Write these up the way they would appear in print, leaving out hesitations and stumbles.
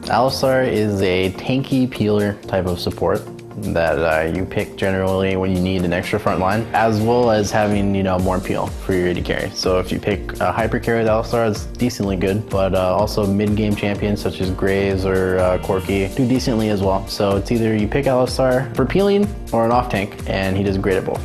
Alistar is a tanky peeler type of support that you pick generally when you need an extra front line, as well as having, more peel for your AD carry. So if you pick a hyper carry with Alistar, it's decently good, but also mid-game champions such as Graves or Corki do decently as well. So it's either you pick Alistar for peeling or an off tank, and he does great at both.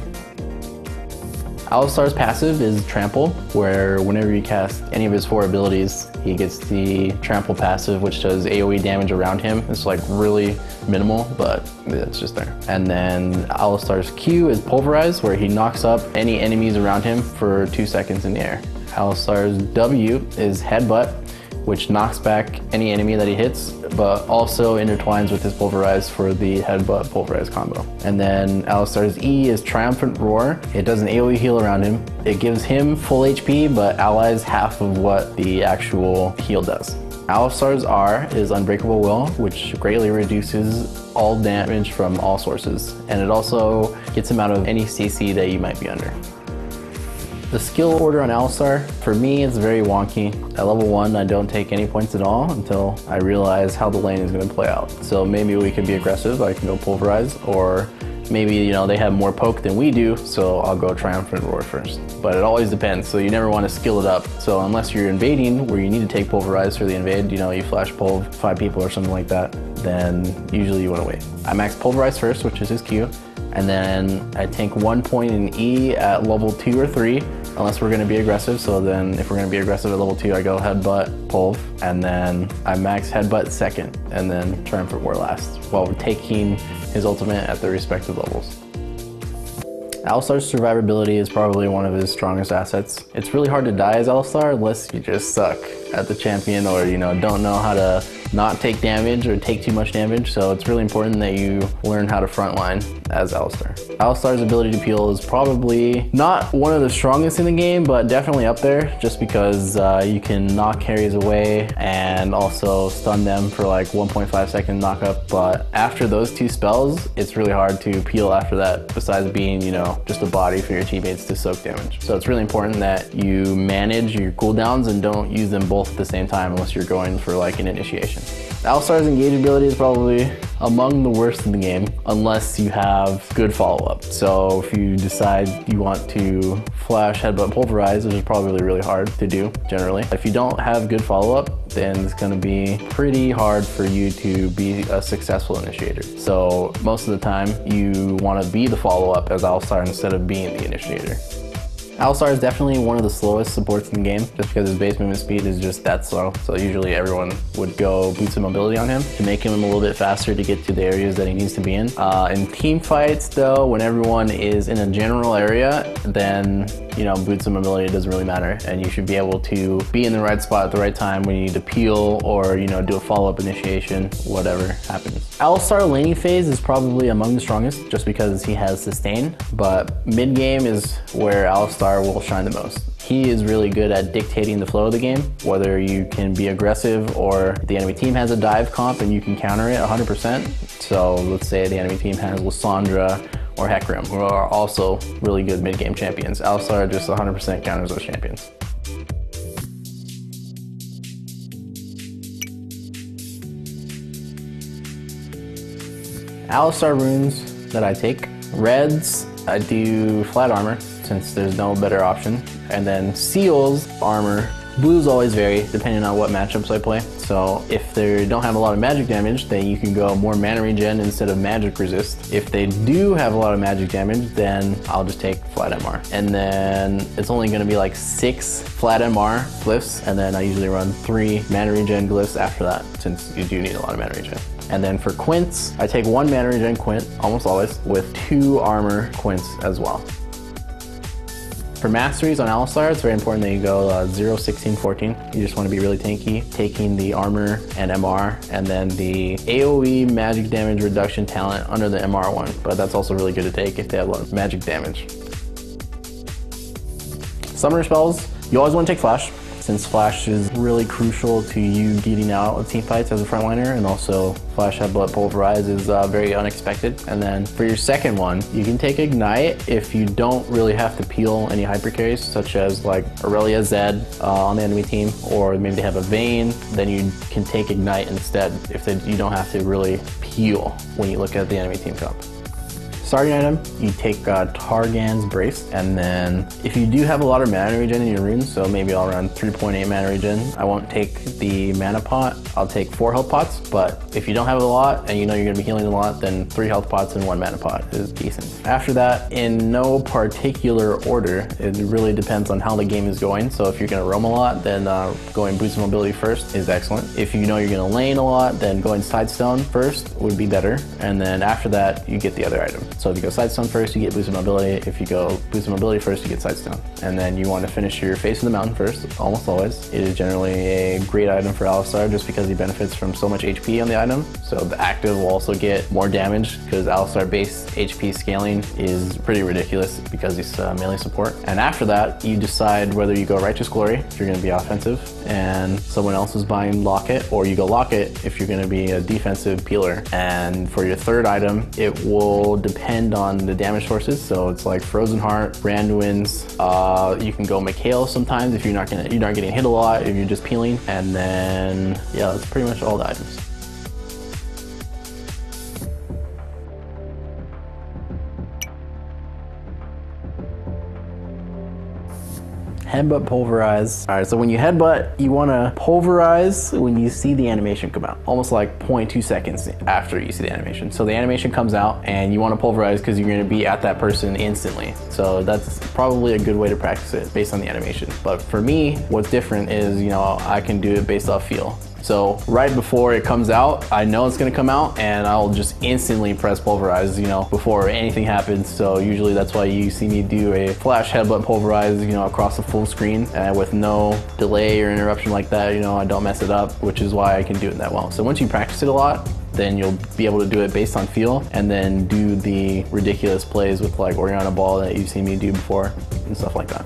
Alistar's passive is Trample, where whenever you cast any of his 4 abilities, he gets the Trample passive, which does AoE damage around him. It's like really minimal, but it's just there. And then Alistar's Q is Pulverize, where he knocks up any enemies around him for 2 seconds in the air. Alistar's W is Headbutt, which knocks back any enemy that he hits, but also intertwines with his Pulverize for the Headbutt Pulverize combo. And then Alistar's E is Triumphant Roar. It does an AoE heal around him. It gives him full HP, but allies half of what the actual heal does. Alistar's R is Unbreakable Will, which greatly reduces all damage from all sources. And it also gets him out of any CC that you might be under. The skill order on Alistar, for me, it's very wonky. At level 1, I don't take any points at all until I realize how the lane is going to play out. So maybe we could be aggressive, I can go Pulverize, or maybe, they have more poke than we do, so I'll go Triumphant Roar first. But it always depends, so you never want to skill it up. So unless you're invading, where you need to take Pulverize for the invade, you flash pull 5 people or something like that, then usually you want to wait. I max Pulverize first, which is his Q, and then I tank 1 point in E at level 2 or 3, unless we're going to be aggressive. So then if we're going to be aggressive at level 2, I go Headbutt, Pulv, and then I max Headbutt second, and then Triumphant Roar last, while taking his ultimate at the respective levels. Alistar's survivability is probably one of his strongest assets. It's really hard to die as Alistar unless you just suck at the champion, or don't know how to not take damage or take too much damage. So it's really important that you learn how to frontline as Alistar. Alistar's ability to peel is probably not one of the strongest in the game, but definitely up there, just because you can knock carries away and also stun them for like 1.5 second knockup. But after those 2 spells, it's really hard to peel after that, besides being, just a body for your teammates to soak damage. So it's really important that you manage your cooldowns and don't use them both at the same time unless you're going for like an initiation. Alistar's engage ability is probably among the worst in the game, unless you have good follow-up. So if you decide you want to flash Headbutt Pulverize, which is probably really hard to do generally. If you don't have good follow-up, then it's going to be pretty hard for you to be a successful initiator. So most of the time you want to be the follow-up as Alistar instead of being the initiator. Alistar is definitely one of the slowest supports in the game, just because his base movement speed is just that slow. So usually everyone would go boots of mobility on him to make him a little bit faster to get to the areas that he needs to be in. In team fights though, when everyone is in a general area, then boots of mobility doesn't really matter, and you should be able to be in the right spot at the right time when you need to peel or do a follow-up initiation, whatever happens. Alistar laning phase is probably among the strongest, just because he has sustain, but mid-game is where Alistar will shine the most. He is really good at dictating the flow of the game, whether you can be aggressive or the enemy team has a dive comp and you can counter it 100%. So let's say the enemy team has Lissandra or Hecarim, who are also really good mid-game champions. Alistar just 100% counters those champions. Alistar runes that I take. Reds, I do flat armor, since there's no better option. And then seals, armor. Blues always vary depending on what matchups I play. So if they don't have a lot of magic damage, then you can go more mana regen instead of magic resist. If they do have a lot of magic damage, then I'll just take flat MR. And then it's only going to be like 6 flat MR glyphs, and then I usually run 3 mana regen glyphs after that, since you do need a lot of mana regen. And then for quints, I take 1 mana regen quint, almost always, with 2 armor quints as well. For masteries on Alistar, it's very important that you go 0, 16, 14. You just want to be really tanky, taking the armor and MR, and then the AoE magic damage reduction talent under the MR one, but that's also really good to take if they have a lot of magic damage. Summoner spells, you always want to take flash. since Flash is really crucial to you getting out of team fights as a frontliner, and also Flash Headbutt Pulverize is very unexpected. And then for your second one, you can take Ignite if you don't really have to peel any hyper carries, such as like Aurelia Zed on the enemy team, or maybe they have a Vayne, then you can take Ignite instead if you don't have to really peel when you look at the enemy team comp. Starting item, you take Targan's Brace, and then if you do have a lot of mana regen in your runes, so maybe I'll run 3.8 mana regen, I won't take the mana pot, I'll take 4 health pots, but if you don't have a lot and you know you're going to be healing a lot, then 3 health pots and 1 mana pot is decent. After that, in no particular order, it really depends on how the game is going, so if you're going to roam a lot, then going Boost of Mobility first is excellent. If you know you're going to lane a lot, then going Sidestone first would be better, and then after that, you get the other item. So if you go Sidestone first, you get Boost of Mobility. If you go Boost of Mobility first, you get Sidestone. And then you want to finish your Face of the Mountain first, almost always. It is generally a great item for Alistar just because he benefits from so much HP on the item. So the active will also get more damage because Alistar base HP scaling is pretty ridiculous because he's melee support. And after that, you decide whether you go Righteous Glory if you're going to be offensive and someone else is buying Locket, or you go Locket if you're going to be a defensive peeler. And for your third item, it will depend on the damage sources. So it's like Frozen Heart, Branduin's, you can go Mikhail sometimes if you're not getting hit a lot, if you're just peeling. And then yeah, that's pretty much all the items. Headbutt Pulverize. All right, so when you headbutt, you want to pulverize when you see the animation come out, almost like 0.2 seconds after you see the animation. So the animation comes out and you want to pulverize because you're going to be at that person instantly. So that's probably a good way to practice it based on the animation. But for me, what's different is, you know, I can do it based off feel. So right before it comes out, I know it's gonna come out and I'll just instantly press Pulverize, you know, before anything happens. So usually that's why you see me do a Flash Headbutt Pulverize, you know, across the full screen and with no delay or interruption like that, you know, I don't mess it up, which is why I can do it that well. So once you practice it a lot, then you'll be able to do it based on feel and then do the ridiculous plays with like Oriana Ball that you've seen me do before and stuff like that.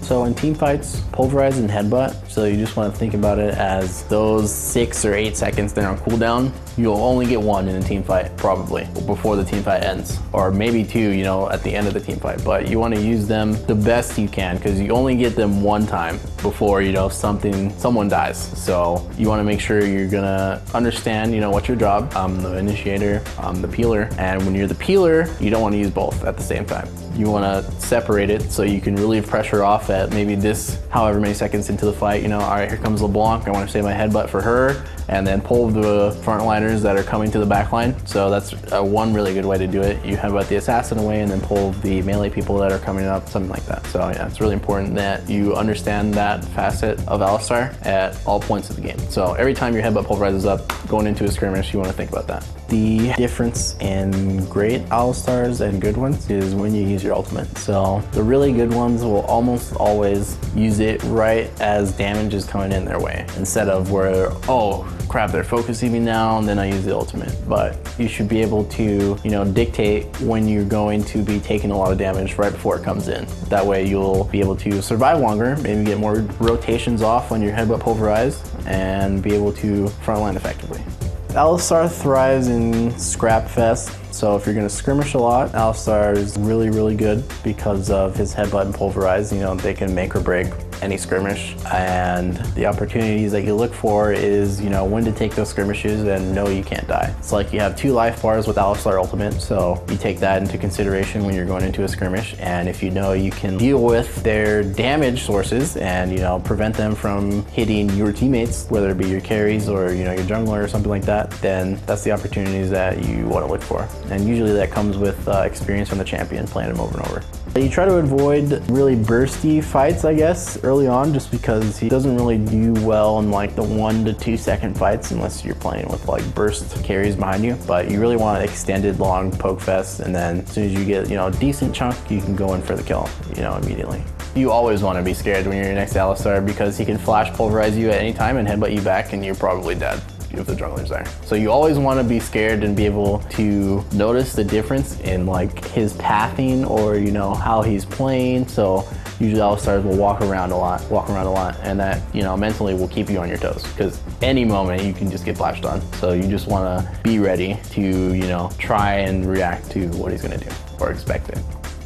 So in team fights, Pulverize and Headbutt, so you just want to think about it as those 6 or 8 seconds that are on cooldown. You'll only get 1 in a team fight, probably, before the team fight ends. Or maybe 2, you know, at the end of the team fight. But you want to use them the best you can, because you only get them 1 time before, you know, someone dies. So you want to make sure you're gonna understand, you know, what's your job. I'm the initiator, I'm the peeler. And when you're the peeler, you don't want to use both at the same time. You want to separate it so you can relieve pressure off at maybe this however many seconds into the fight. You know, all right, here comes LeBlanc. I want to save my headbutt for her and then pull the frontliners that are coming to the back line. So that's one really good way to do it. You headbutt the assassin away and then pull the melee people that are coming up, something like that. So yeah, it's really important that you understand that facet of Alistar at all points of the game. So every time your headbutt pulverizes up, going into a skirmish, you want to think about that. The difference in great Alistars and good ones is when you use your ultimate. So the really good ones will almost always use it right as damage is coming in their way, instead of where, oh crap, they're focusing me now and then I use the ultimate. But you should be able to, you know, dictate when you're going to be taking a lot of damage right before it comes in. That way you'll be able to survive longer, maybe get more rotations off on your headbutt pulverize, and be able to frontline effectively. Alistar thrives in Scrap Fest, so if you're going to skirmish a lot, Alistar is really, really good because of his headbutt and pulverize. You know, they can make or break any skirmish, and the opportunities that you look for is, you know, when to take those skirmishes and know you can't die. It's like you have 2 life bars with Alistar Ultimate, so you take that into consideration when you're going into a skirmish, and if you know you can deal with their damage sources and, you know, prevent them from hitting your teammates, whether it be your carries or, you know, your jungler or something like that, then that's the opportunities that you want to look for. And usually that comes with experience from the champion, playing him over and over. You try to avoid really bursty fights, I guess, early on, just because he doesn't really do well in like the 1 to 2 second fights unless you're playing with like burst carries behind you. But you really want extended long poke fest, and then as soon as you get, you know, a decent chunk, you can go in for the kill, you know, immediately. You always want to be scared when you're next to Alistar because he can flash pulverize you at any time and headbutt you back and you're probably dead if the jungler's there. So you always want to be scared and be able to notice the difference in like his pathing or, you know, how he's playing. So Usually Alistars will walk around a lot, and that, you know, mentally will keep you on your toes, because any moment you can just get flashed on. So you just want to be ready to, you know, try and react to what he's going to do, or expect it.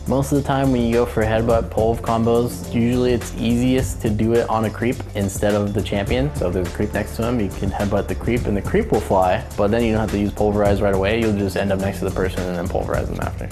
Most of the time when you go for headbutt pulve combos, usually it's easiest to do it on a creep instead of the champion. So if there's a creep next to him, you can headbutt the creep and the creep will fly, but then you don't have to use pulverize right away. You'll just end up next to the person and then pulverize them after.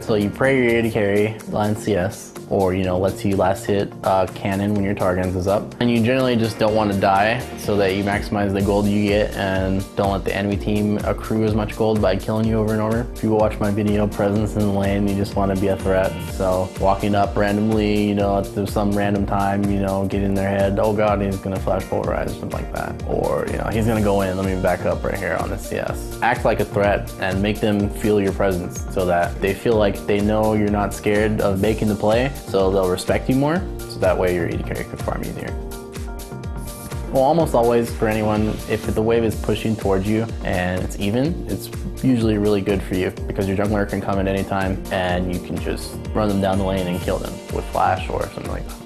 So you pray your AD carry, line CS, or, you know, lets you last hit cannon when your target is up. And you generally just don't want to die, so that you maximize the gold you get and don't let the enemy team accrue as much gold by killing you over and over. If you watch my video, presence in the lane, you just want to be a threat. So walking up randomly, you know, at some random time, you know, get in their head, oh god, he's gonna flash pulverize or something like that. Or, you know, he's gonna go in, let me back up right here on the CS. Act like a threat and make them feel your presence so that they feel like they know you're not scared of making the play, so they'll respect you more, so that way your AD carry can farm easier. Well, almost always for anyone, if the wave is pushing towards you and it's even, it's usually really good for you, because your jungler can come at any time and you can just run them down the lane and kill them with flash or something like that.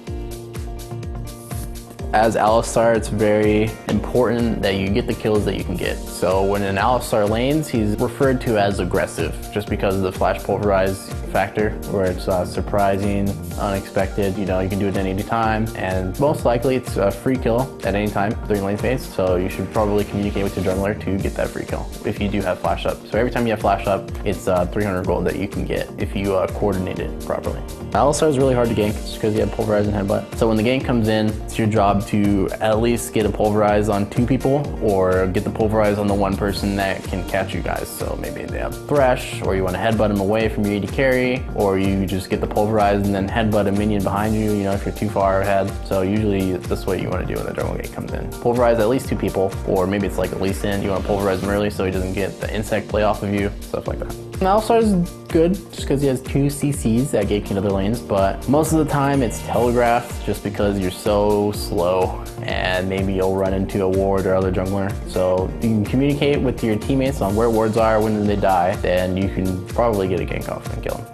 As Alistar, it's very important that you get the kills that you can get. So when an Alistar lanes, he's referred to as aggressive, just because of the flash pulverize factor, where it's surprising, unexpected, you know, you can do it at any time, and most likely it's a free kill at any time during lane phase, so you should probably communicate with your jungler to get that free kill if you do have flash up. So every time you have flash up, it's 300 gold that you can get if you coordinate it properly. Alistar is really hard to gank just because you have pulverize and headbutt. So when the gank comes in, it's your job to at least get a pulverize on 2 people, or get the pulverize on the 1 person that can catch you guys. So maybe they have thresh, or you want to headbutt them away from your AD carry, or you just get the pulverize and then headbutt a minion behind you, you know, if you're too far ahead. So usually that's what you want to do when the jungle gank comes in. Pulverize at least 2 people, or maybe it's like a Lee Sin, you want to pulverize him early so he doesn't get the insect play off of you, stuff like that. Alistar is good just because he has 2 CCs that gate into other lanes, but most of the time it's telegraphed just because you're so slow and maybe you'll run into a ward or other jungler. So you can communicate with your teammates on where wards are when they die, then you can probably get a gank off and kill them.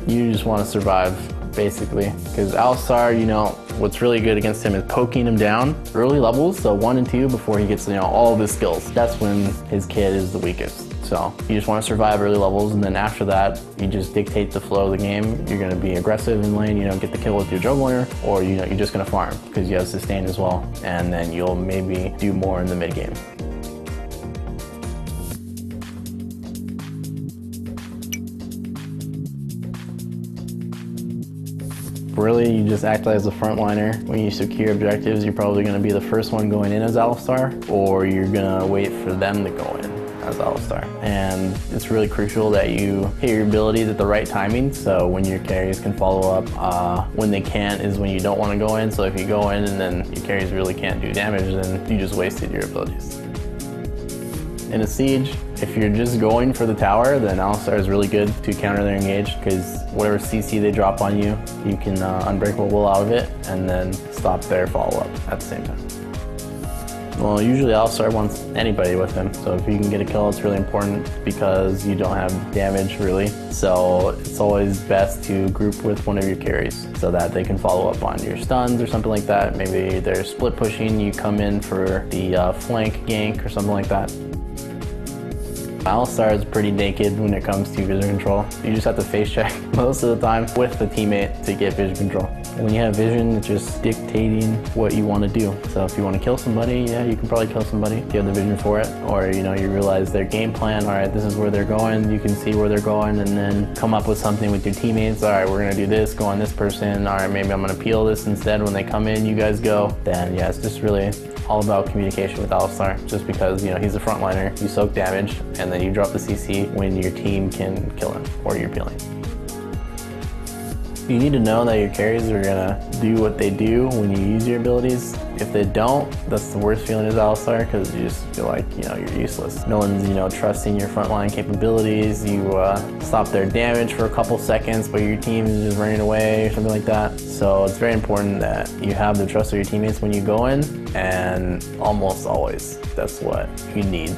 You just want to survive, basically, because Alistar, you know, what's really good against him is poking him down early levels, so 1 and 2 before he gets, you know, all of his skills. That's when his kit is the weakest. So you just want to survive early levels, and then after that, you just dictate the flow of the game. You're going to be aggressive in lane, you know, get the kill with your jungler, or, you know, you're just going to farm because you have sustain as well, and then you'll maybe do more in the mid game. Really, you just act as a frontliner. When you secure objectives, you're probably going to be the first one going in as Alistar, or you're going to wait for them to go in as Alistar. And it's really crucial that you hit your abilities at the right timing, so when your carries can follow up. When they can't is when you don't want to go in, so if you go in and then your carries really can't do damage, then you just wasted your abilities. In a siege, if you're just going for the tower, then Alistar is really good to counter their engage, because whatever CC they drop on you, you can unbreakable will out of it and then stop their follow-up at the same time. Well, usually Alistar wants anybody with him, so if you can get a kill, it's really important because you don't have damage really. So it's always best to group with one of your carries so that they can follow up on your stuns or something like that. Maybe they're split pushing, you come in for the flank gank or something like that. Alistar is pretty naked when it comes to vision control. You just have to face check most of the time with the teammate to get vision control. When you have vision, it's just dictating what you want to do. So if you want to kill somebody, yeah, you can probably kill somebody if you have the vision for it. Or, you know, you realize their game plan, all right, this is where they're going, you can see where they're going, and then come up with something with your teammates. All right, we're going to do this, go on this person. All right, maybe I'm going to peel this instead when they come in, you guys go. Then, yeah, it's just really all about communication with Alistar, just because, you know, he's a frontliner, you soak damage, and then you drop the CC when your team can kill him or you're peeling. You need to know that your carries are gonna do what they do when you use your abilities. If they don't, that's the worst feeling as Alistar, because you just feel like, you're useless. No one's, trusting your frontline capabilities. You stop their damage for a couple seconds, but your team is just running away or something like that. So it's very important that you have the trust of your teammates when you go in, and almost always, that's what you need.